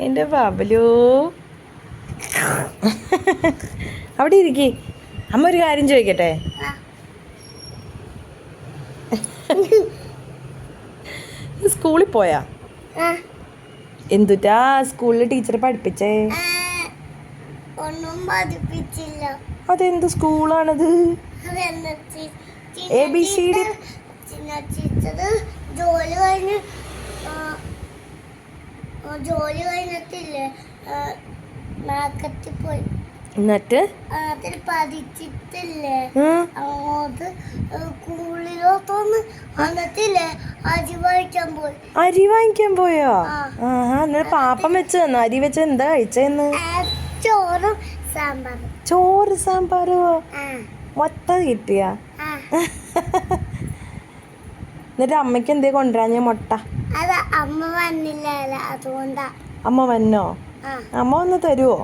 എൻ്റെ ബാബലു അവിടെ ഇരിക്കേ. അമ്മ ഒരു കാര്യം ചോദിക്കട്ടെ? സ്കൂളിൽ പോയാ? എന്തുറ്റാ സ്കൂളിൽ ടീച്ചർ പഠിപ്പിച്ചേ? ഒന്നും പഠിപ്പിച്ചില്ല. അതെന്ത് സ്കൂളാണത്? ABCD ജോലി കഴിഞ്ഞിട്ടില്ലേ മാർക്കറ്റിൽ പോയി. എന്നിട്ട് പഠിച്ചിട്ടില്ലേ അങ്ങോട്ട് സ്കൂളിലോട്ടൊന്ന് വന്നിട്ടില്ലേ അരി വാങ്ങിക്കാൻ പോയോ? എന്നിട്ട് പാപ്പം വെച്ച് തന്നു. അരി വെച്ച് എന്താ കഴിച്ചെന്ന്? ചോറും സാമ്പാറും. ചോറ് സാമ്പാറോ? മൊത്തം കിട്ടിയ? എന്നിട്ട് അമ്മയ്ക്ക് എന്തേ കൊണ്ടുവരാഞ്ഞ? മുട്ട. അത് അമ്മ വന്നില്ല, അതുകൊണ്ടാ. അമ്മ വന്നോ? അമ്മ വന്ന് തരുവോ?